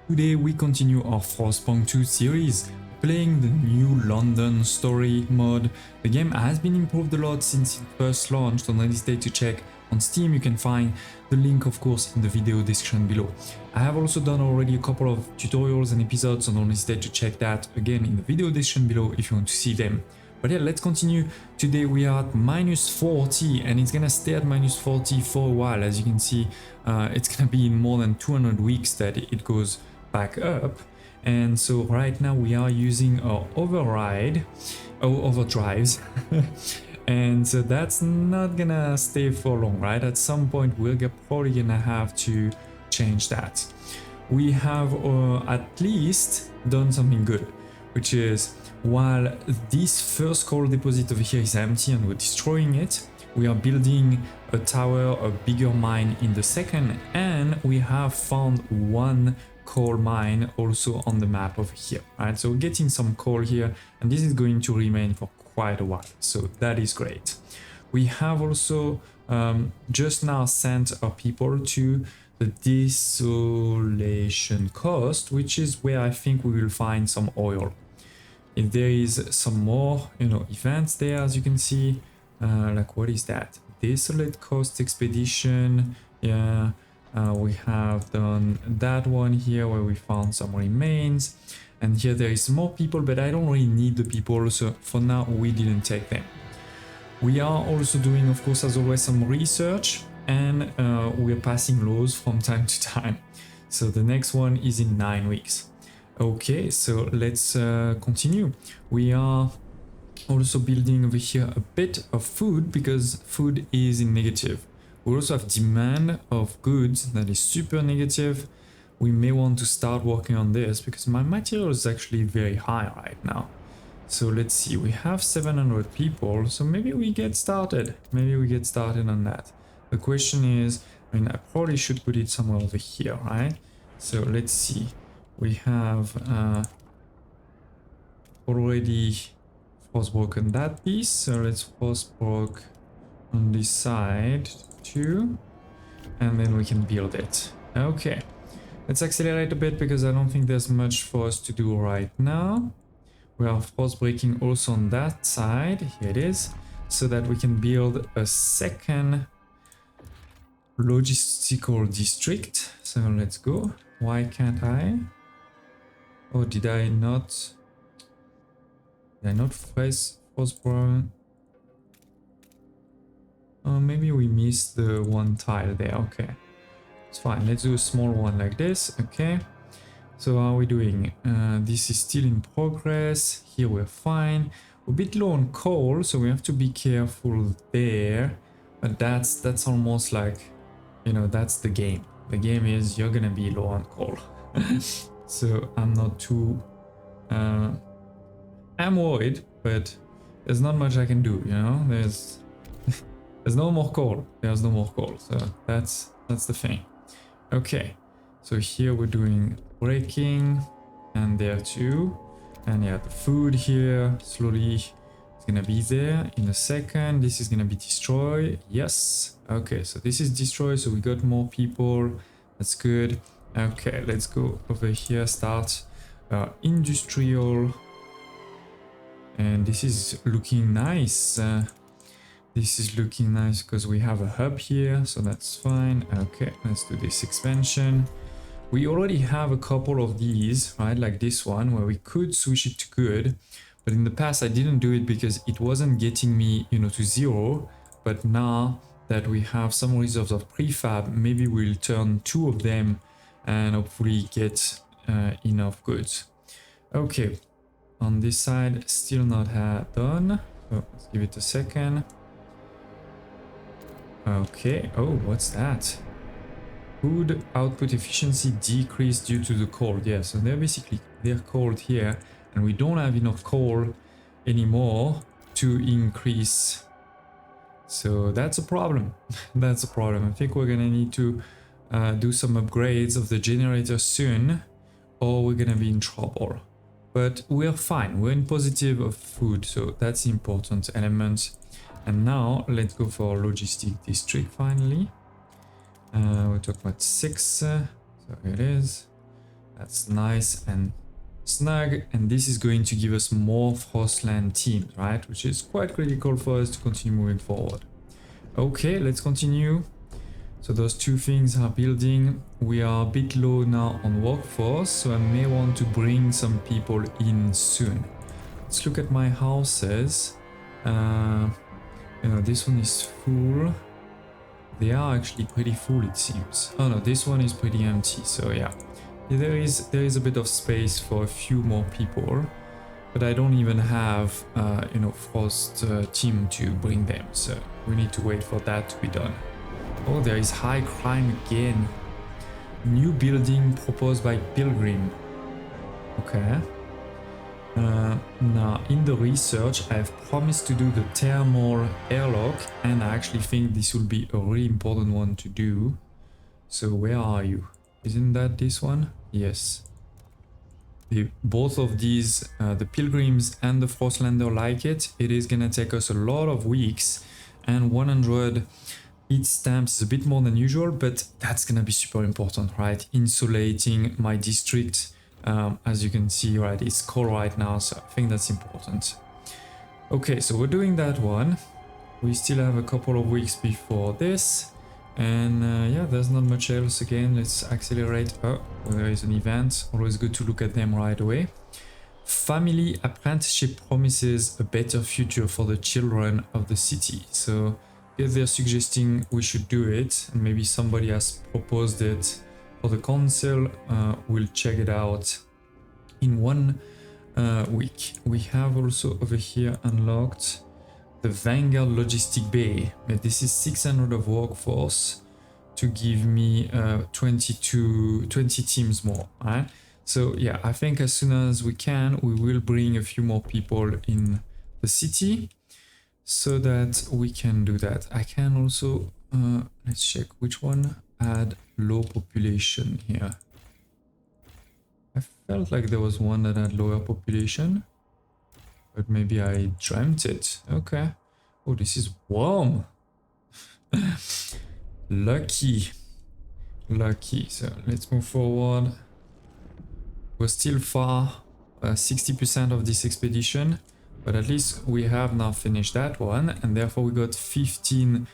Today we continue our Frostpunk 2 series, playing the new London story mod. The game has been improved a lot since it first launched, so don't hesitate to check on Steam. You can find the link of course in the video description below. I have also done already a couple of tutorials and episodes, so don't hesitate to check that again in the video description below if you want to see them. But yeah, let's continue. Today we are at -40 and it's gonna stay at -40 for a while. As you can see, it's gonna be in more than 200 weeks that it goes back up. And so right now we are using our overdrives and so that's not gonna stay for long, right? At some point we're probably gonna have to change that. We have at least done something good, which is while this first coal deposit over here is empty and we're destroying it, we are building a tower, a bigger mine in the second, and we have found one coal mine also on the map over here, right? So we're getting some coal here, and this is going to remain for quite a while, so that is great. We have also just now sent our people to the desolation coast, which is where I think we will find some oil. If there is some more, events there, as you can see, like what is that? Desolate Coast Expedition. Yeah, we have done that one here where we found some remains, and here there is more people, but I don't really need the people, so for now we didn't take them. We are also doing, of course, as always, some research, and we're passing laws from time to time. So the next one is in 9 weeks. Okay, so let's continue. We are also building over here a bit of food because food is in negative. We also have demand of goods that is super negative. We may want to start working on this because my material is actually very high right now. So let's see, we have 700 people, so maybe we get started. Maybe we get started on that. The question is, I probably should put it somewhere over here, right? So let's see. We have already frostbroken that piece, so let's frostbroke on this side too, and then we can build it. Okay, let's accelerate a bit because I don't think there's much for us to do right now. We are frostbreaking also on that side, here it is, so that we can build a second logistical district. So let's go. Why can't I? Oh, did I not frostbroken? Oh, maybe we missed the one tile there. Okay, it's fine. Let's do a small one like this. Okay, so how are we doing? This is still in progress. Here we're fine. We're a bit low on coal, so we have to be careful there. But that's almost like, that's the game. The game is you're gonna be low on coal. So I'm not too I'm worried, but there's not much I can do, there's no more coal. There's no more coal, so that's the thing. Okay, so here we're doing breaking, and there too, and yeah, the food here slowly is gonna be there in a second. This is gonna be destroyed. Yes, okay, so this is destroyed, so we got more people. That's good. Okay, let's go over here, start industrial, and this is looking nice. This is looking nice because we have a hub here, so that's fine. Okay, let's do this expansion. We already have a couple of these, right, like this one where we could switch it to good, but in the past I didn't do it because it wasn't getting me, to 0. But now that we have some reserves of prefab, maybe we'll turn 2 of them and hopefully get enough goods. Okay, on this side still not done, so let's give it a second. Okay, oh, what's that? Food output efficiency decreased due to the cold. Yeah, so they're cold here, and we don't have enough coal anymore to increase. So that's a problem. That's a problem. I think we're gonna need to do some upgrades of the generator soon, or we're gonna be in trouble. But we're fine. We're in positive of food, so that's the important element. And now let's go for logistic district finally. We're talking about 6. So here it is. That's nice and snug, and this is going to give us more Frostland teams, right? Which is quite critical for us to continue moving forward. Okay, let's continue. So those two things are building. We are a bit low now on workforce, so I may want to bring some people in soon. Let's look at my houses. You know, this one is full. They are actually pretty full, it seems. Oh no, this one is pretty empty, so yeah. There is a bit of space for a few more people, but I don't even have, you know, Frost team to bring them, so we need to wait for that to be done. Oh, there is high crime again. New building proposed by Pilgrim. Okay. Now, in the research, I've promised to do the thermal airlock, and I actually think this will be a really important one to do. So where are you? Isn't that this one? Yes. Both of these, the Pilgrims and the Frostlander like it. It is gonna take us a lot of weeks, and 100 heat stamps is a bit more than usual, but that's gonna be super important, right? Insulating my district. As you can see, right, it's cold right now, so I think that's important. Okay, so we're doing that one. We still have a couple of weeks before this, and yeah, there's not much else. Again, let's accelerate. Oh, well, there is an event. Always good to look at them right away. Family apprenticeship promises a better future for the children of the city. So if they're suggesting we should do it, and maybe somebody has proposed it for the council, we'll check it out in 1 week. We have also over here unlocked the Vanguard Logistic Bay, but this is 600 of workforce to give me 20 teams more, right? So yeah, I think as soon as we can, we will bring a few more people in the city so that we can do that. I can also, let's check which one. Add low population here. I felt like there was one that had lower population, but maybe I dreamt it. Okay. Oh, this is warm. Lucky. So let's move forward. We're still far, 60% of this expedition, but at least we have now finished that one, and therefore we got 15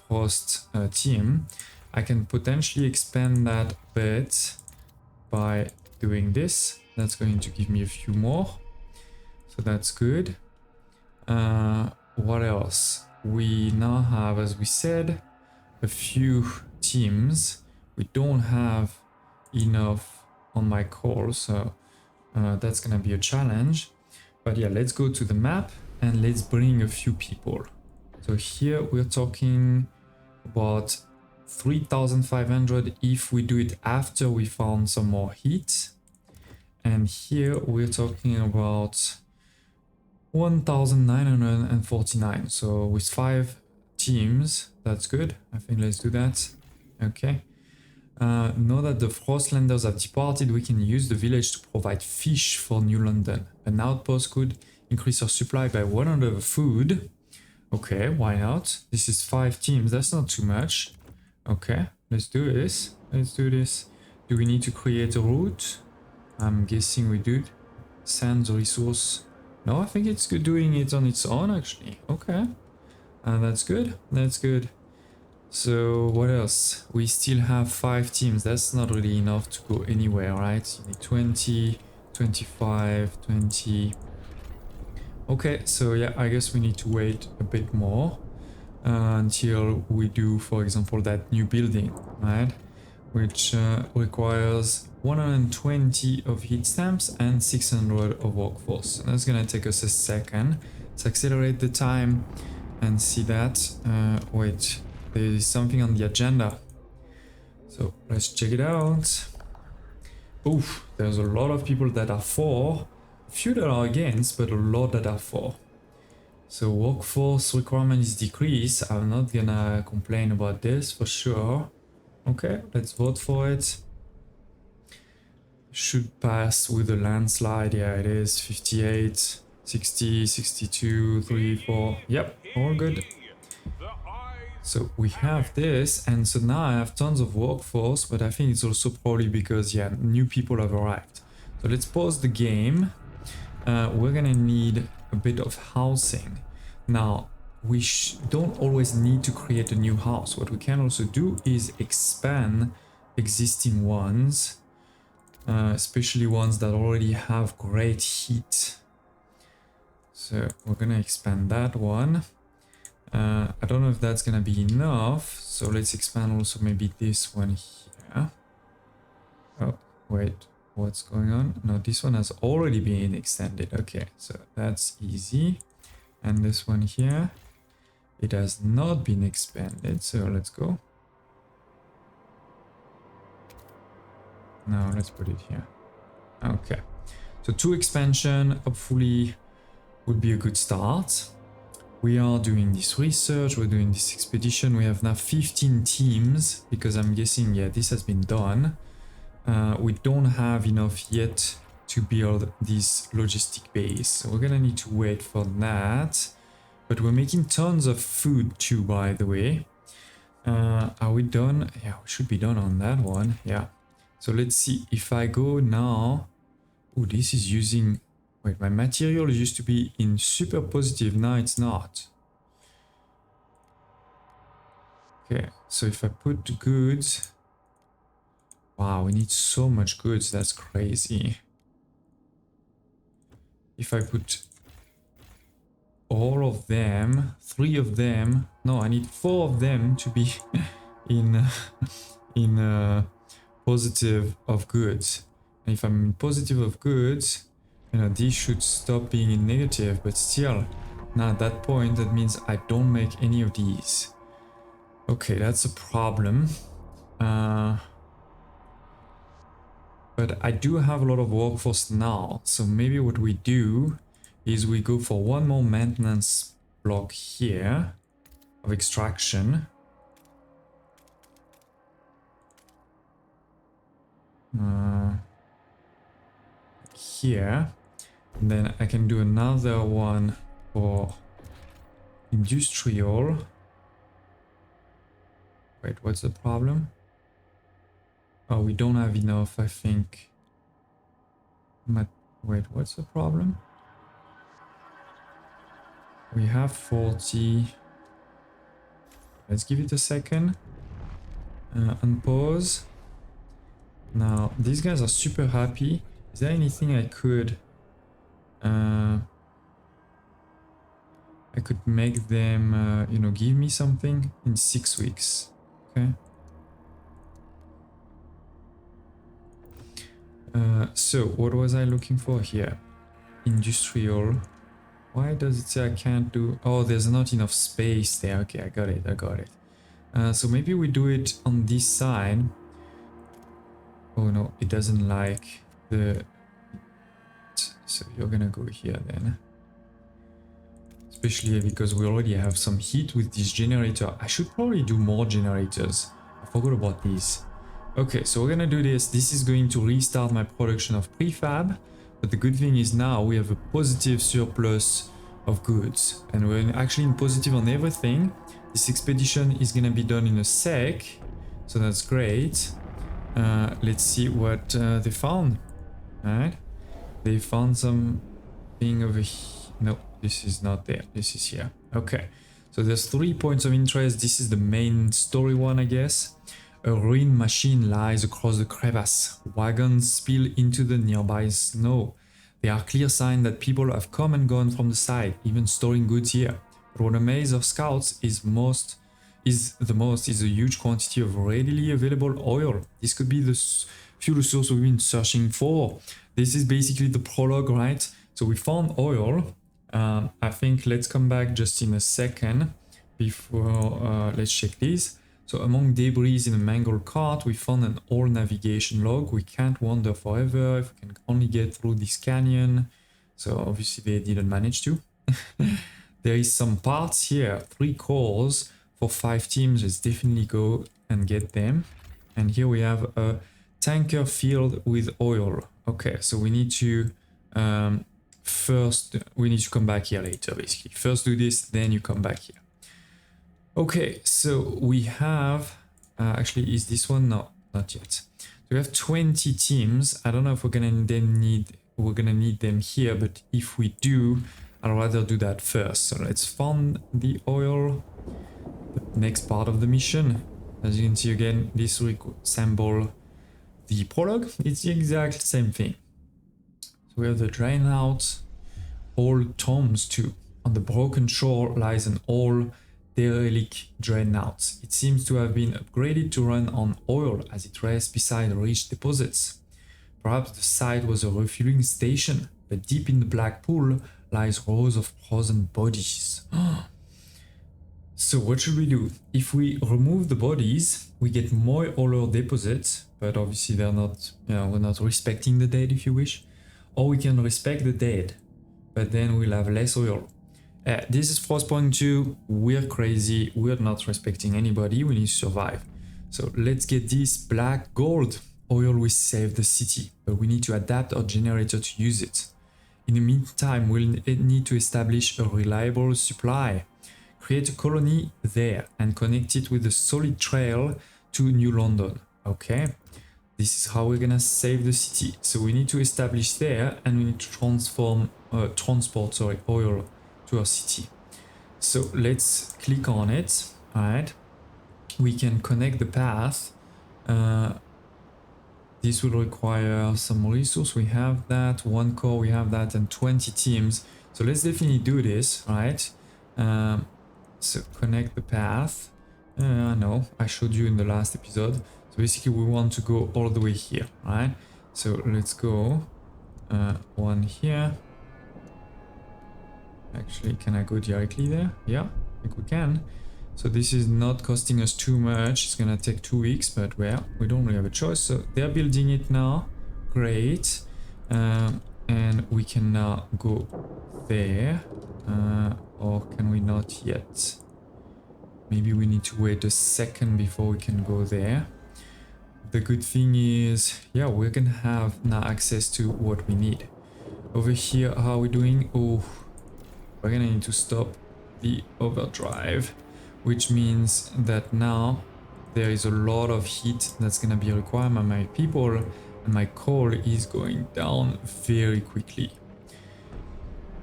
Frost team. I can potentially expand that a bit by doing this. That's going to give me a few more. So that's good. What else? We now have, as we said, a few teams. We don't have enough on my call, so that's gonna be a challenge. But yeah, let's go to the map and let's bring a few people. So here we're talking about 3,500 if we do it after we found some more heat, and here we're talking about 1,949. So with 5 teams, that's good. I think let's do that. Okay. Now that the Frostlanders have departed, we can use the village to provide fish for New London. An outpost could increase our supply by 100 of food. Okay, why not? This is 5 teams, that's not too much. Okay, let's do this. Let's do this. Do we need to create a route? I'm guessing we do. Sands resource. No, I think it's good doing it on its own, actually. Okay. That's good. That's good. So what else? We still have 5 teams. That's not really enough to go anywhere, right? You need 20, 25, 20. Okay, so yeah, I guess we need to wait a bit more until we do, for example, that new building, right? Which requires 120 of heat stamps and 600 of workforce. That's gonna take us a second. Let's accelerate the time and see that. Wait, there is something on the agenda. So let's check it out. Oof, there's a lot of people that are for, a few that are against, but a lot that are for. So workforce requirement is decreased. I'm not gonna complain about this for sure. Okay, let's vote for it. Should pass with a landslide. Yeah, it is 58, 60, 62, 3, 4. Yep, all good. So we have this, and so now I have tons of workforce, but I think it's also probably because, yeah, new people have arrived. So let's pause the game. We're gonna need a bit of housing. Now, we don't always need to create a new house. What we can also do is expand existing ones, especially ones that already have great heat. So we're gonna expand that one. I don't know if that's gonna be enough, so let's expand also maybe this one here. Oh, wait, what's going on? No, this one has already been extended. Okay, so that's easy. And this one here, it has not been expanded, so let's go. Now let's put it here. Okay, so 2 expansion, hopefully would be a good start. We are doing this research, we're doing this expedition. We have now 15 teams, because I'm guessing, yeah, this has been done. We don't have enough yet to build this logistic base, so we're gonna need to wait for that. But we're making tons of food too, by the way. Are we done? Yeah, we should be done on that one. Yeah. So let's see if I go now. Oh, this is using... Wait, my material used to be in super positive, now it's not. Okay, so if I put goods... Wow, we need so much goods, that's crazy. If I put all of them, 3 of them... No, I need 4 of them to be in positive of goods. And if I'm in positive of goods... You know, these should stop being in negative, but still, now at that point, that means I don't make any of these. Okay, that's a problem. But I do have a lot of workforce now, so maybe what we do is we go for one more maintenance block here of extraction. Here. And then I can do another one for industrial. Wait, what's the problem? Oh, we don't have enough, I think. Wait, what's the problem? We have 40. Let's give it a second. Unpause. Now, these guys are super happy. Is there anything I could make them, you know, give me something in 6 weeks? Okay. So what was I looking for here? Industrial. Why does it say I can't do... Oh, there's not enough space there. Okay, I got it. So maybe we do it on this side. Oh no, it doesn't like the... So you're gonna go here then. Especially because we already have some heat with this generator. I should probably do more generators. I forgot about these. Okay, so we're gonna do this. This is going to restart my production of prefab. But the good thing is now we have a positive surplus of goods. And we're actually in positive on everything. This expedition is gonna be done in a sec. So that's great. Let's see what they found. Alright. They found something over here. No, this is not there. This is here. Okay. So there's 3 points of interest. This is the main story one, I guess. A ruined machine lies across the crevasse. Wagons spill into the nearby snow. There are clear signs that people have come and gone from the site, even storing goods here. But what amazes our scouts is a huge quantity of readily available oil. This could be the fuel source we've been searching for. This is basically the prologue, right? So we found oil. I think let's come back just in a second before let's check this. So among debris in a mangled cart, we found an old navigation log. We can't wander forever if we can only get through this canyon. So obviously they didn't manage to. There is some parts here, 3 cores for 5 teams. Let's definitely go and get them. And here we have a tanker filled with oil. Okay, so we need to we need to come back here later, basically. First do this, then you come back here. Okay, so we have actually, is this one? No, not yet. So we have 20 teams. I don't know if we're gonna need them here, but if we do, I'd rather do that first. So let's find the oil. The next part of the mission. As you can see again, this resembles the prologue. It's the exact same thing. So we have the drain out, old tombs too. On the broken shore lies an old derelict dreadnought. It seems to have been upgraded to run on oil as it rests beside rich deposits. Perhaps the site was a refueling station, but deep in the black pool lies rows of frozen bodies. So what should we do? If we remove the bodies, we get more oil deposits, but obviously they're not, we're not respecting the dead if you wish. Or we can respect the dead, but then we'll have less oil. This is Frostpunk 2, we're crazy, we're not respecting anybody, we need to survive. So let's get this black gold. Oil will save the city, but we need to adapt our generator to use it. In the meantime, we'll need to establish a reliable supply. Create a colony there and connect it with a solid trail to New London. Okay, this is how we're gonna save the city. So we need to establish there and we need to transport oil to our city. So let's click on it. All right, we can connect the path. This will require some resource. We have that, 1 core, we have that, and 20 teams. So let's definitely do this, right? So connect the path. No, I showed you in the last episode. So basically we want to go all the way here, right? So let's go one here. Actually, can I go directly there? Yeah, I think we can. So this is not costing us too much. It's gonna take 2 weeks, but well, we don't really have a choice. So they're building it now. Great. And we can now go there. Or can we not yet? Maybe we need to wait a second before we can go there. The good thing is, yeah, we're gonna have now access to what we need. Over here, how are we doing? Oh, we're gonna need to stop the overdrive, which means that now there is a lot of heat that's gonna be required by my people, and my coal is going down very quickly.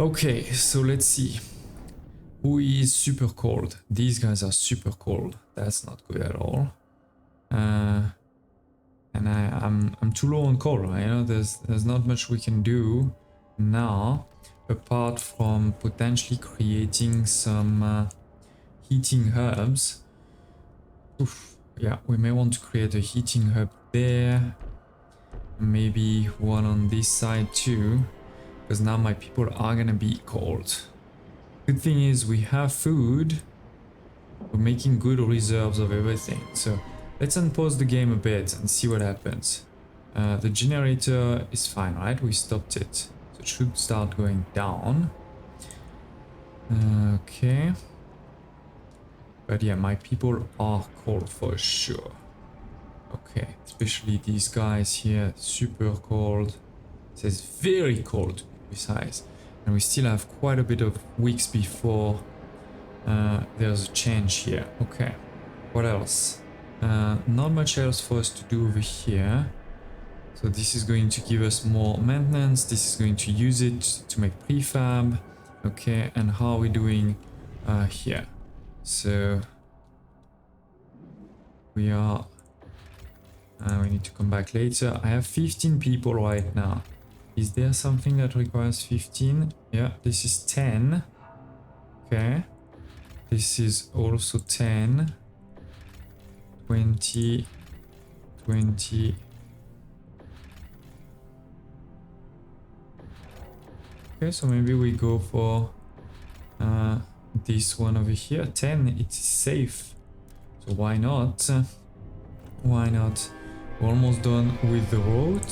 Okay, so let's see. Who is super cold? These guys are super cold. That's not good at all. And I'm too low on coal. You know, there's not much we can do now, apart from potentially creating some heating hubs. Oof. Yeah, we may want to create a heating hub there. Maybe one on this side too, because now my people are gonna be cold. Good thing is we have food. We're making good reserves of everything. So let's unpause the game a bit and see what happens. The generator is fine, right? We stopped it. So it should start going down. Okay. But yeah, my people are cold for sure. Okay, especially these guys here, super cold. It says very cold to be precise. And we still have quite a bit of weeks before there's a change here. Okay, what else? Not much else for us to do over here. So this is going to give us more maintenance. This is going to use it to make prefab. Okay, and how are we doing here? So we are... we need to come back later. I have 15 people right now. Is there something that requires 15? Yeah, this is 10. Okay. This is also 10. 20. 20. Okay, so maybe we go for this one over here. 10, it's safe. So why not? Why not? We're almost done with the road.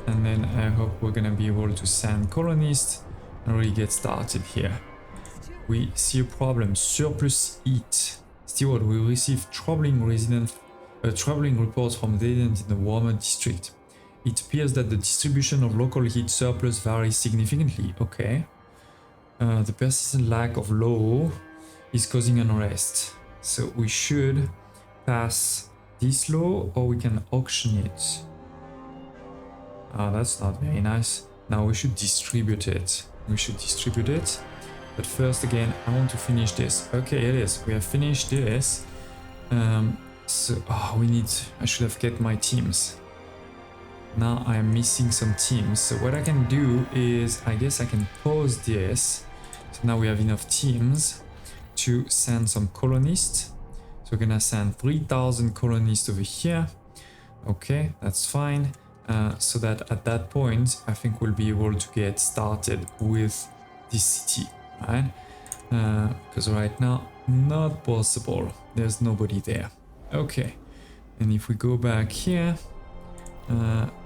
And then I hope we're gonna be able to send colonists and really get started here. We see a problem. Surplus heat. Steward, we receive troubling reports from residents in the warmer district. It appears that the distribution of local heat surplus varies significantly. Okay. The persistent lack of law is causing unrest. So we should pass this law, or we can auction it. Oh, that's not very nice. Now we should distribute it. But first, again, I want to finish this. Okay, it is. We have finished this. So, I should have kept my teams. Now I'm missing some teams. So what I can do is, I guess I can pause this. So now we have enough teams to send some colonists. So we're gonna send 3,000 colonists over here. Okay, that's fine. So that at that point, I think we'll be able to get started with this city, right? Because right now, not possible. There's nobody there. Okay, and if we go back here,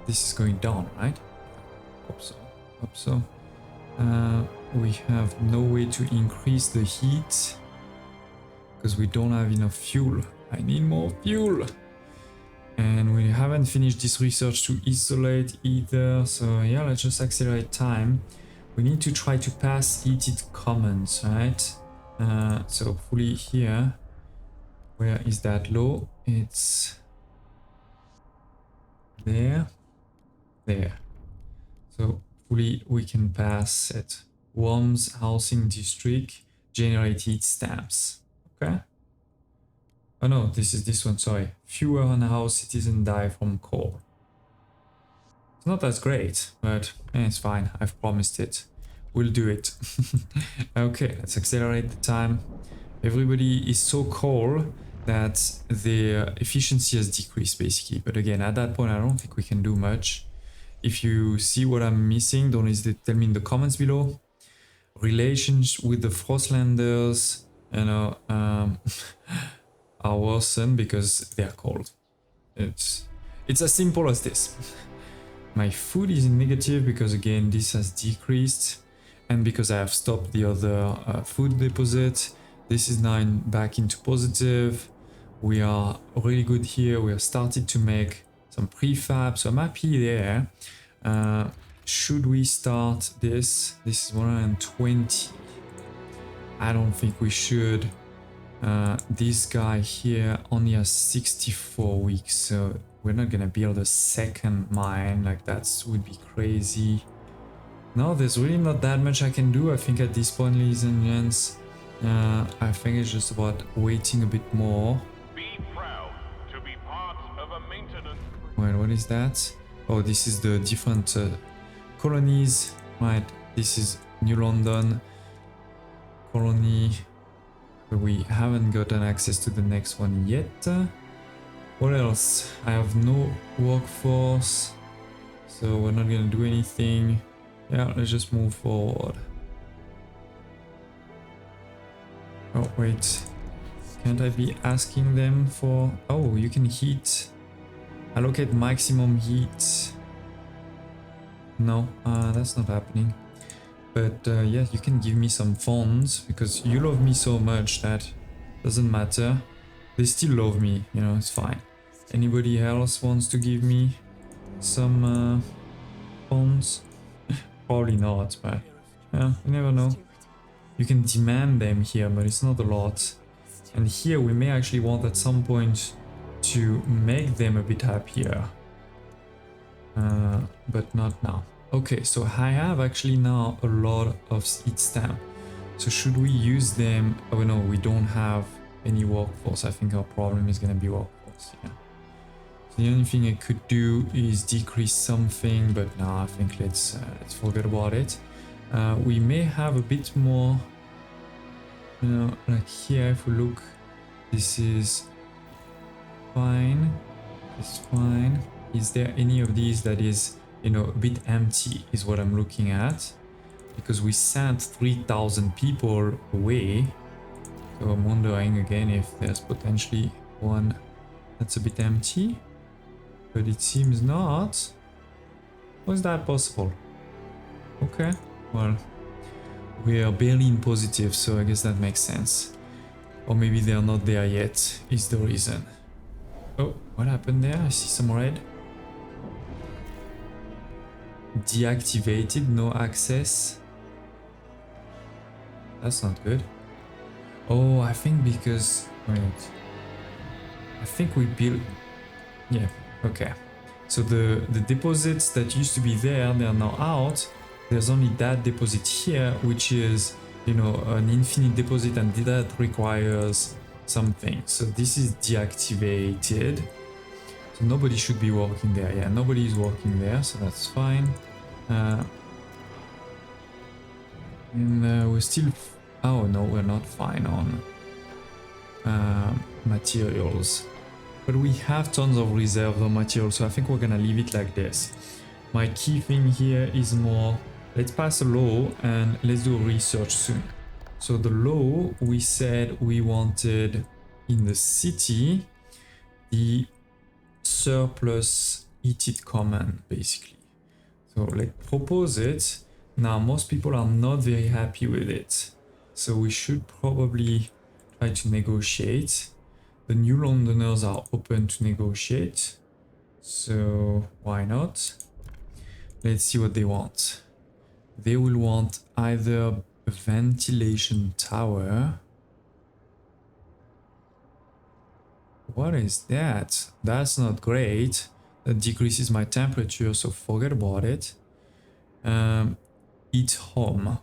this is going down, right? Hope so. We have no way to increase the heat because we don't have enough fuel. I need more fuel. And we haven't finished this research to isolate either. So yeah, let's just accelerate time. We need to try to pass heated commons, right? So hopefully here, where is that law? It's there. So hopefully we can pass it. Worms housing district, generate heat stamps. Okay. Oh no, this is this one, sorry. Fewer unhoused citizens die from coal. It's not as great, but it's fine. I've promised it. We'll do it. Okay, let's accelerate the time. Everybody is so cold that their efficiency has decreased basically. But again, at that point, I don't think we can do much. If you see what I'm missing, don't hesitate to tell me in the comments below. Relations with the Frostlanders, are worsened because they're cold. It's as simple as this. My food is in negative because again this has decreased, and because I have stopped the other food deposit. This is now back into positive. We are really good here. We have started to make some prefab, so I'm happy there. Should we start this? This is 120. I don't think we should. This guy here only has 64 weeks, so we're not gonna build a second mine. Like that would be crazy. No, there's really not that much I can do. I think at this point, ladies and gents, I think it's just about waiting a bit more. Be proud to be part of a maintenance. Wait, what is that? Oh, this is the different colonies, right? This is New London colony. We haven't gotten access to the next one yet. What else? I have no workforce, so we're not gonna do anything. Yeah, let's just move forward. Oh wait, can't I be asking them for... Oh, you can heat. Allocate maximum heat. No, that's not happening. But yeah, you can give me some funds because you love me so much that doesn't matter. They still love me, you know, it's fine. Anybody else wants to give me some funds? Probably not, but yeah, you never know. You can demand them here, but it's not a lot. And here we may actually want at some point to make them a bit happier. But not now. Okay, so I have actually now a lot of heat stamp. So should we use them? Oh no, we don't have any workforce. I think our problem is gonna be workforce, yeah. So the only thing I could do is decrease something, but no, I think let's forget about it. We may have a bit more, you know, like here if we look, this is fine, it's fine. Is there any of these that is, you know, a bit empty is what I'm looking at, because we sent 3,000 people away. So I'm wondering again if there's potentially one that's a bit empty, but it seems not. How is that possible? Okay, well, we are barely in positive, so I guess that makes sense. Or maybe they're not there yet, is the reason. Oh, what happened there? I see some red. Deactivated, no access. That's not good. Oh, I think because Wait. I think we built... Yeah, okay. So the deposits that used to be there, they are now out. There's only that deposit here, which is, you know, an infinite deposit, and that requires something. So this is deactivated. So nobody should be working there. Yeah, nobody is working there, so that's fine. And we're still... Oh no, we're not fine on materials. But we have tons of reserves of materials, so I think we're gonna leave it like this. My key thing here is more, let's pass a law and let's do a research soon. So the law, we said we wanted in the city the surplus heated command, basically. So let's propose it. Now most people are not very happy with it, so we should probably try to negotiate. The New Londoners are open to negotiate, so why not? Let's see what they want. They will want either a ventilation tower. What is that? That's not great. That decreases my temperature, so forget about it. Heat home.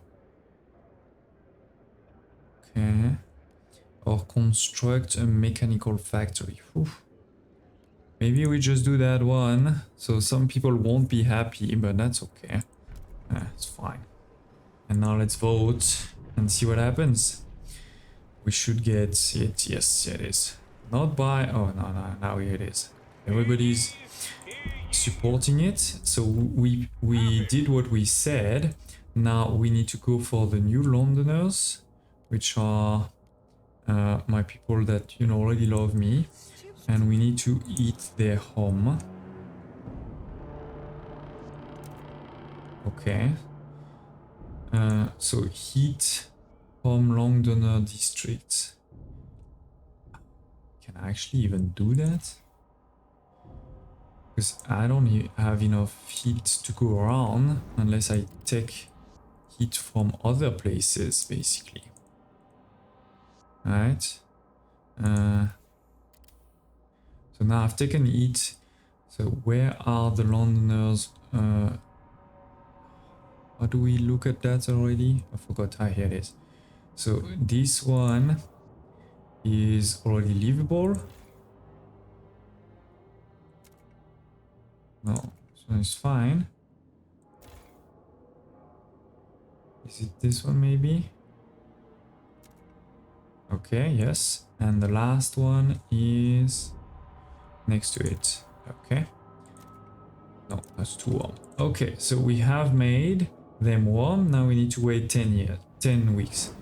Okay. Or construct a mechanical factory. Whew. Maybe we just do that one. So some people won't be happy, but that's okay. It's fine. And now let's vote and see what happens. We should get it. Yes, it is. Not by... Oh, no, now here it is. Everybody's supporting it. So we did what we said. Now we need to go for the New Londoners, which are my people that, you know, already love me. And we need to eat their home. Okay. So heat home Londoner district. Can I actually even do that? Because I don't have enough heat to go around unless I take heat from other places, basically. Right. So now I've taken heat. So where are the Londoners? How do we look at that already? I forgot. Ah, here it is. So this one is already livable. No, this one is fine. Is it this one maybe? Okay, yes. And the last one is next to it. Okay. No, that's too warm. Okay, so we have made them warm. Now we need to wait 10 weeks.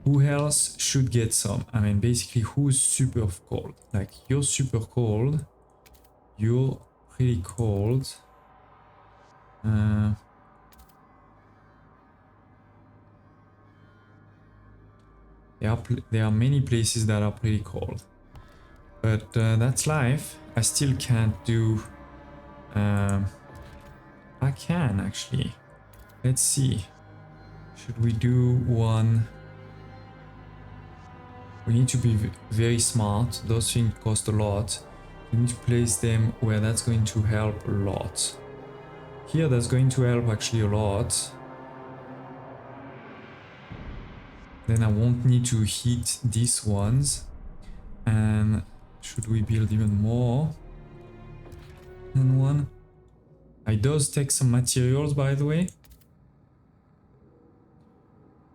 Who else should get some? I mean, basically, who's super cold? Like, you're super cold. You're pretty cold. There are many places that are pretty cold. But that's life. I still can't do... I can, actually. Let's see. Should we do one... We need to be very smart. Those things cost a lot. We need to place them where that's going to help a lot. Here, that's going to help actually a lot. Then I won't need to heat these ones. And should we build even more than one? It does take some materials, by the way.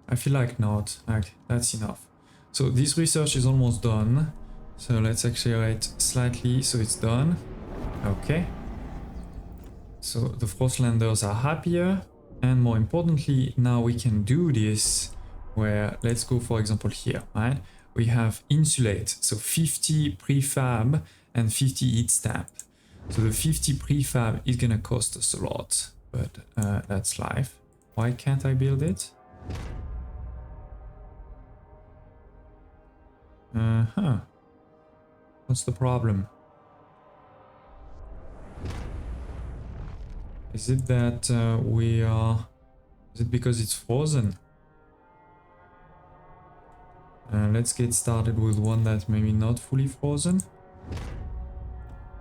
I feel like not. Like, that's enough. So this research is almost done. So let's accelerate slightly so it's done. Okay. So the Frostlanders are happier. And more importantly, now we can do this where, let's go for example here, right? We have insulate, so 50 prefab and 50 heat stamp. So the 50 prefab is gonna cost us a lot, but that's life. Why can't I build it? What's the problem? Is it that we are... Is it because it's frozen? Let's get started with one that's maybe not fully frozen.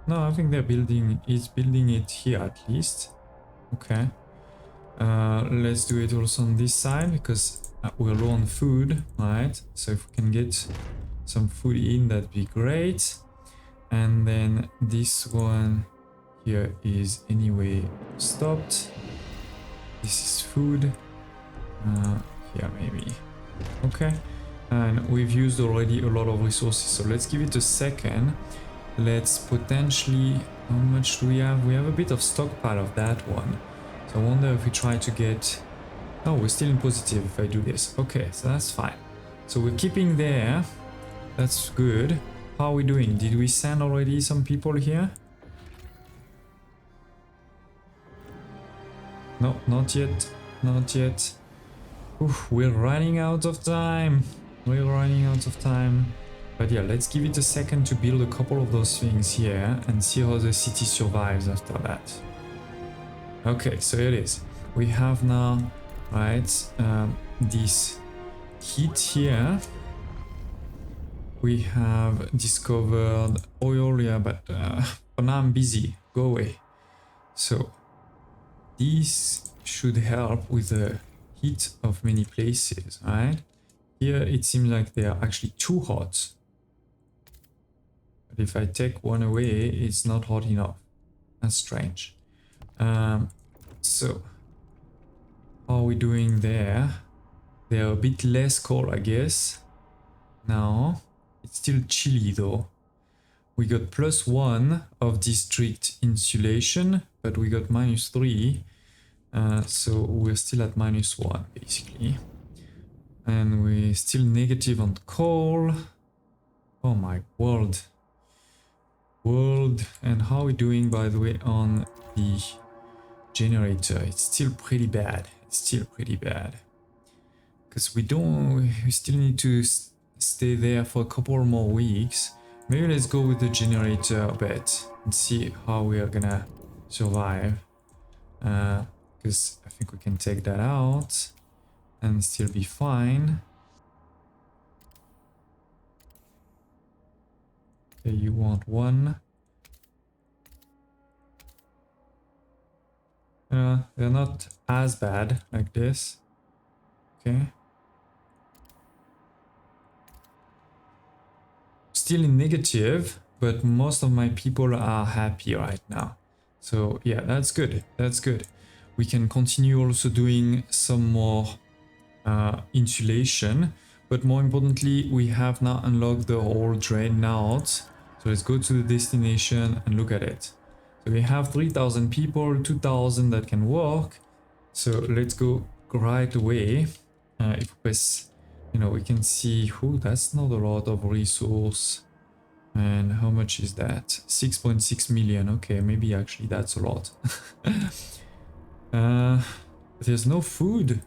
No, I think they're building it here at least. Okay. Let's do it also on this side because we're low on food, right? So if we can get some food in, that'd be great. And then this one here is anyway stopped. This is food. Here maybe. Okay. And we've used already a lot of resources, so let's give it a second. Let's potentially, how much do we have? We have a bit of stockpile of that one. So I wonder if we try to get, oh, we're still in positive if I do this. Okay, so that's fine. So we're keeping there. That's good. How are we doing? Did we send already some people here? No, not yet. Not yet. Oof, we're running out of time. We're running out of time. But yeah, let's give it a second to build a couple of those things here and see how the city survives after that. Okay, so it is. We have now, right, this heat here. We have discovered oil, yeah, but for now I'm busy. Go away. So this should help with the heat of many places, right? Here it seems like they are actually too hot. But if I take one away, it's not hot enough. That's strange. So how are we doing there? They're a bit less cold, I guess. Now it's still chilly though. We got +1 of district insulation, but we got -3. So we're still at -1 basically. And we're still negative on coal. Oh my world. And how are we doing, by the way, on the generator? It's still pretty bad. Because we still need to stay there for a couple more weeks. Maybe let's go with the generator a bit and see how we are gonna survive. Because I think we can take that out and still be fine. Okay, you want one. They're not as bad like this. Okay. Still in negative, but most of my people are happy right now. So yeah, that's good. That's good. We can continue also doing some more insulation, but more importantly, we have now unlocked the whole drain out. So let's go to the destination and look at it. So we have 3,000 people, 2,000 that can work. So let's go right away. If we press, we can see, that's not a lot of resource. And how much is that? 6.6 million. Okay, maybe actually that's a lot. There's no food.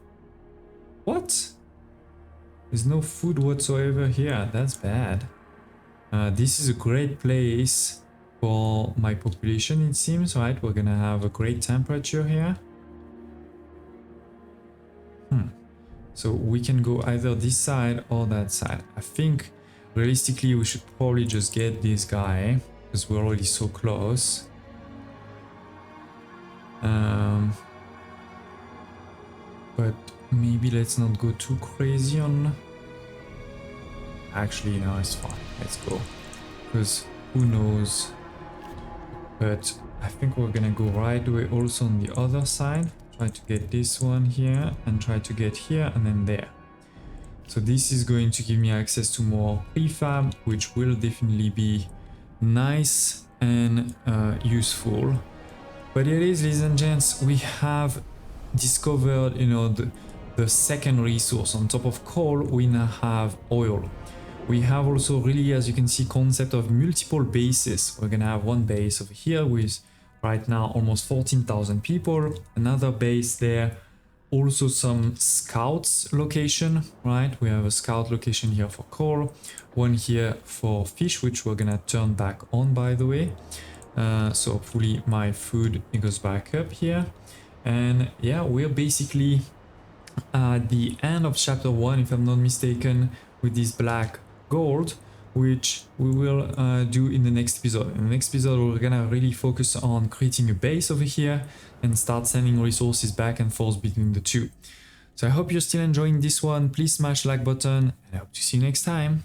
What? There's no food whatsoever here. That's bad. This is a great place for my population, it seems, right? We're gonna have a great temperature here. So we can go either this side or that side. I think realistically we should probably just get this guy because we're already so close. But maybe let's not go too crazy on... Actually, no, it's fine. Let's go. Because who knows? But I think we're gonna go right away also on the other side. Try to get this one here and try to get here and then there. So this is going to give me access to more prefab, which will definitely be nice and useful. But it is, ladies and gents, we have discovered, the second resource. On top of coal, we now have oil. We have also really, as you can see, concept of multiple bases. We're gonna have one base over here with right now almost 14,000 people, another base there, also some scouts location, right? We have a scout location here for coal, one here for fish, which we're gonna turn back on, by the way. So hopefully my food goes back up here. And yeah, we're basically at the end of chapter 1, if I'm not mistaken. with this black gold, which we will do in the next episode. In the next episode, we're gonna really focus on creating a base over here and start sending resources back and forth between the two. So I hope you're still enjoying this one. Please smash the like button and I hope to see you next time.